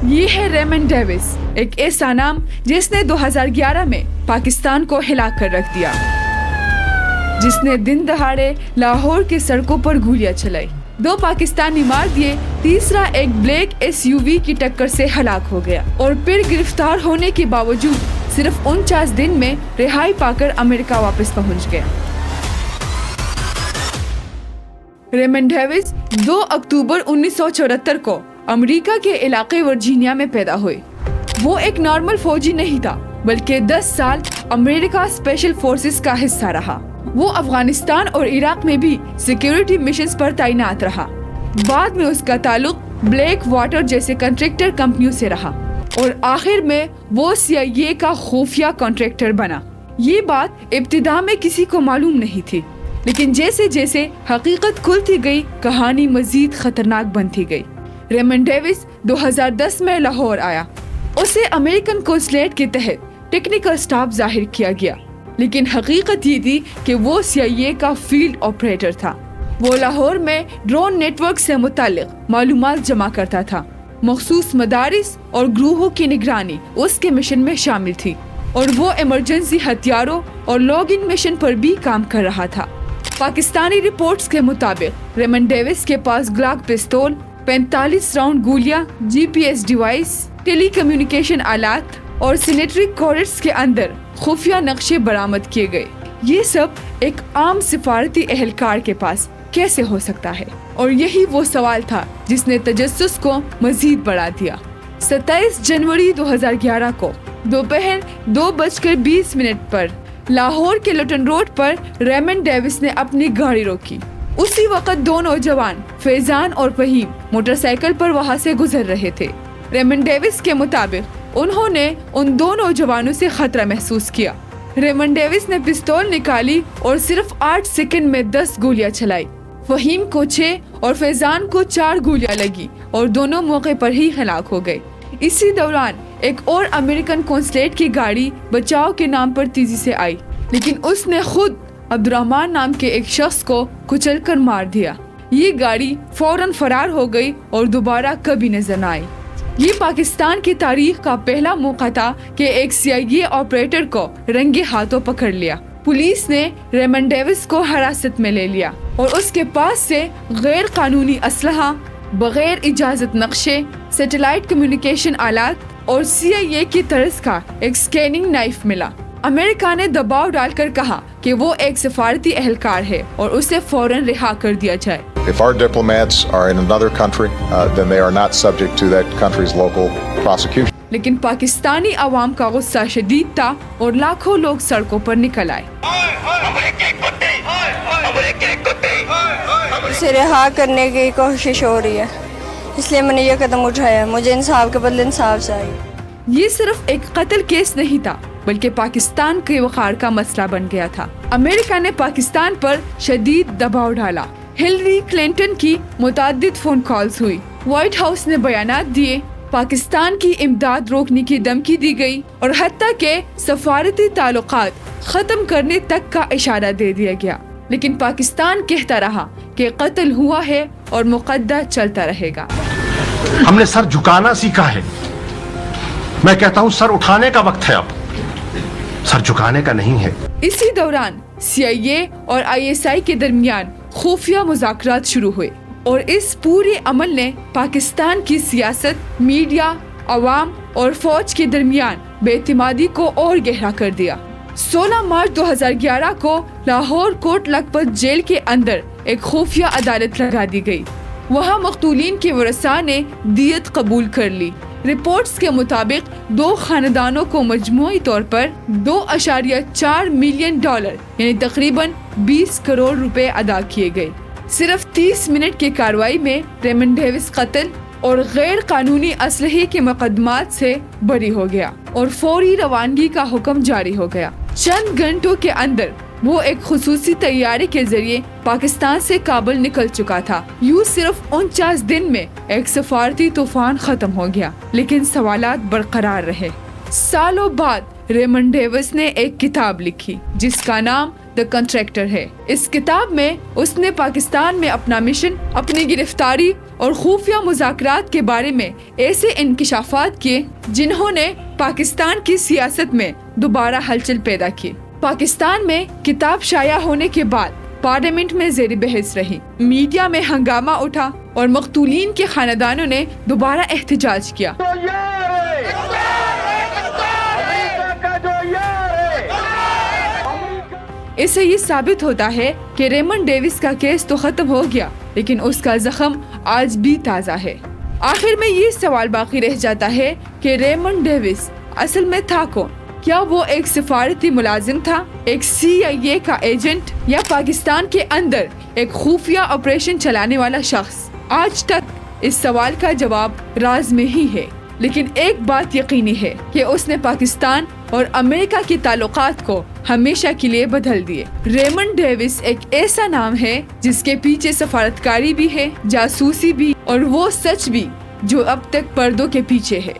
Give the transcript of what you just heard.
یہ ہے Raymond Davis, ایک ایسا نام جس نے 2011 میں پاکستان کو ہلا کر رکھ دیا، جس نے دن دہاڑے لاہور کی سڑکوں پر گولیاں چلائی، 2 پاکستانی مار دیے، تیسرا ایک بلیک SUV کی ٹکر سے ہلاک ہو گیا اور پھر گرفتار ہونے کے باوجود صرف 49 دن میں رہائی پا کر امریکہ واپس پہنچ گیا۔ ریمنڈ ڈیوس 2 اکتوبر 1974 کو امریکہ کے علاقے ورجینیا میں پیدا ہوئے۔ وہ ایک نارمل فوجی نہیں تھا بلکہ 10 سال امریکہ اسپیشل فورسز کا حصہ رہا۔ وہ افغانستان اور عراق میں بھی سیکیورٹی مشنز پر تعینات رہا۔ بعد میں اس کا تعلق بلیک واٹر جیسے کنٹریکٹر کمپنیوں سے رہا اور آخر میں وہ CIA کا خفیہ کنٹریکٹر بنا۔ یہ بات ابتدا میں کسی کو معلوم نہیں تھی، لیکن جیسے جیسے حقیقت کھلتی گئی کہانی مزید خطرناک بنتی گئی۔ ریمنڈ ڈیوس 2010 میں لاہور آیا۔ اسے امریکن قونصلیٹ کے تحت ٹیکنیکل سٹاف ظاہر کیا گیا، لیکن حقیقت یہ تھی کہ وہ CIA کا فیلڈ آپریٹر تھا۔ وہ لاہور میں ڈرون نیٹ ورک سے متعلق معلومات جمع کرتا تھا۔ مخصوص مدارس اور گروہوں کی نگرانی اس کے مشن میں شامل تھی اور وہ ایمرجنسی ہتھیاروں اور لاگ ان مشن پر بھی کام کر رہا تھا۔ پاکستانی رپورٹس کے مطابق ریمنڈ ڈیوس کے پاس گلاک پستول، 45 راؤنڈ گولیاں، GPS ڈیوائس، ٹیلی کمیونیکیشن آلات اور سینیٹری کوریٹس کے اندر خفیہ نقشے برآمد کیے گئے۔ یہ سب ایک عام سفارتی اہلکار کے پاس کیسے ہو سکتا ہے؟ اور یہی وہ سوال تھا جس نے تجسس کو مزید بڑھا دیا۔ 27 جنوری 2011 کو دوپہر 2:20 پر لاہور کے لٹن روڈ پر ریمنڈ ڈیوس نے اپنی گاڑی روکی۔ اسی وقت 2 نوجوان فیضان اور فہیم موٹر سائیکل پر وہاں سے گزر رہے تھے۔ ریمنڈ ڈیوس کے مطابق انہوں نے ان 2 نوجوانوں سے خطرہ محسوس کیا۔ ریمنڈ ڈیوس نے پستول نکالی اور صرف 8 سیکنڈ میں 10 گولیاں چلائی۔ فہیم کو 6 اور فیضان کو 4 گولیاں لگی اور دونوں موقع پر ہی ہلاک ہو گئے۔ اسی دوران ایک اور امریکن قونصلیٹ کی گاڑی بچاؤ کے نام پر تیزی سے آئی، لیکن اس نے خود عبدالرحمان نام کے ایک شخص کو کچل کر مار دیا۔ یہ گاڑی فوراً فرار ہو گئی اور دوبارہ کبھی نظر نہ آئی۔ یہ پاکستان کی تاریخ کا پہلا موقع تھا کہ ایک CIA آپریٹر کو رنگے ہاتھوں پکڑ لیا۔ پولیس نے ریمنڈ ڈیوس کو حراست میں لے لیا اور اس کے پاس سے غیر قانونی اسلحہ، بغیر اجازت نقشے، سیٹلائٹ کمیونیکیشن آلات اور CIA کی طرز کا ایک سکیننگ نائف ملا۔ امریکہ نے دباؤ ڈال کر کہا کہ وہ ایک سفارتی اہلکار ہے اور اسے فوراً رہا کر دیا جائے۔ If our diplomats are in another country, then they are not subject to that country's local prosecution. لیکن پاکستانی عوام کا غصہ شدید تھا اور لاکھوں لوگ سڑکوں پر نکل آئے۔ اسے رہا کرنے کی کوشش ہو رہی ہے، اس لیے میں نے یہ قدم اٹھایا۔ مجھے انصاف کے بدلے انصاف چاہیے۔ یہ صرف ایک قتل کیس نہیں تھا بلکہ پاکستان کے وقار کا مسئلہ بن گیا تھا۔ امریکہ نے پاکستان پر شدید دباؤ ڈالا۔ ہلری کلنٹن کی متعدد فون کالز ہوئی، وائٹ ہاؤس نے بیانات دیے، پاکستان کی امداد روکنے کی دھمکی دی گئی اور حتیٰ کہ سفارتی تعلقات ختم کرنے تک کا اشارہ دے دیا گیا، لیکن پاکستان کہتا رہا کہ قتل ہوا ہے اور مقدہ چلتا رہے گا۔ ہم نے سر جھکانا سیکھا ہے، میں کہتا ہوں سر اٹھانے کا وقت ہے، اب سر جھکانے کا نہیں ہے۔ اسی دوران CIA اور ISI کے درمیان خفیہ مذاکرات شروع ہوئے اور اس پورے عمل نے پاکستان کی سیاست، میڈیا، عوام اور فوج کے درمیان بے اعتمادی کو اور گہرا کر دیا۔ 16 مارچ 2011 کو لاہور کوٹ لکھپت جیل کے اندر ایک خفیہ عدالت لگا دی گئی۔ وہاں مقتولین کے ورثاء نے دیت قبول کر لی۔ رپورٹس کے مطابق 2 خاندانوں کو مجموعی طور پر $2.4 ملین یعنی تقریباً 20 کروڑ روپے ادا کیے گئے۔ صرف 30 منٹ کی کارروائی میں ریمنڈ ڈیوس قتل اور غیر قانونی اسلحے کے مقدمات سے بری ہو گیا اور فوری روانگی کا حکم جاری ہو گیا۔ چند گھنٹوں کے اندر وہ ایک خصوصی طیارے کے ذریعے پاکستان سے کابل نکل چکا تھا۔ یوں صرف 49 دن میں ایک سفارتی طوفان ختم ہو گیا، لیکن سوالات برقرار رہے۔ سالوں بعد ریمنڈ ڈیوس نے ایک کتاب لکھی جس کا نام دا کنٹریکٹر ہے۔ اس کتاب میں اس نے پاکستان میں اپنا مشن، اپنی گرفتاری اور خفیہ مذاکرات کے بارے میں ایسے انکشافات کیے جنہوں نے پاکستان کی سیاست میں دوبارہ ہلچل پیدا کی۔ پاکستان میں کتاب شائع ہونے کے بعد پارلیمنٹ میں زیر بحث رہی، میڈیا میں ہنگامہ اٹھا اور مقتولین کے خاندانوں نے دوبارہ احتجاج کیا۔ اس سے یہ ثابت ہوتا ہے کہ ریمنڈ ڈیوس کا کیس تو ختم ہو گیا، لیکن اس کا زخم آج بھی تازہ ہے۔ آخر میں یہ سوال باقی رہ جاتا ہے کہ ریمنڈ ڈیوس اصل میں تھا کون؟ کیا وہ ایک سفارتی ملازم تھا، ایک CIA کا ایجنٹ، یا پاکستان کے اندر ایک خفیہ آپریشن چلانے والا شخص؟ آج تک اس سوال کا جواب راز میں ہی ہے، لیکن ایک بات یقینی ہے کہ اس نے پاکستان اور امریکہ کے تعلقات کو ہمیشہ کے لیے بدل دیے۔ ریمنڈ ڈیوس ایک ایسا نام ہے جس کے پیچھے سفارتکاری بھی ہے، جاسوسی بھی، اور وہ سچ بھی جو اب تک پردوں کے پیچھے ہے۔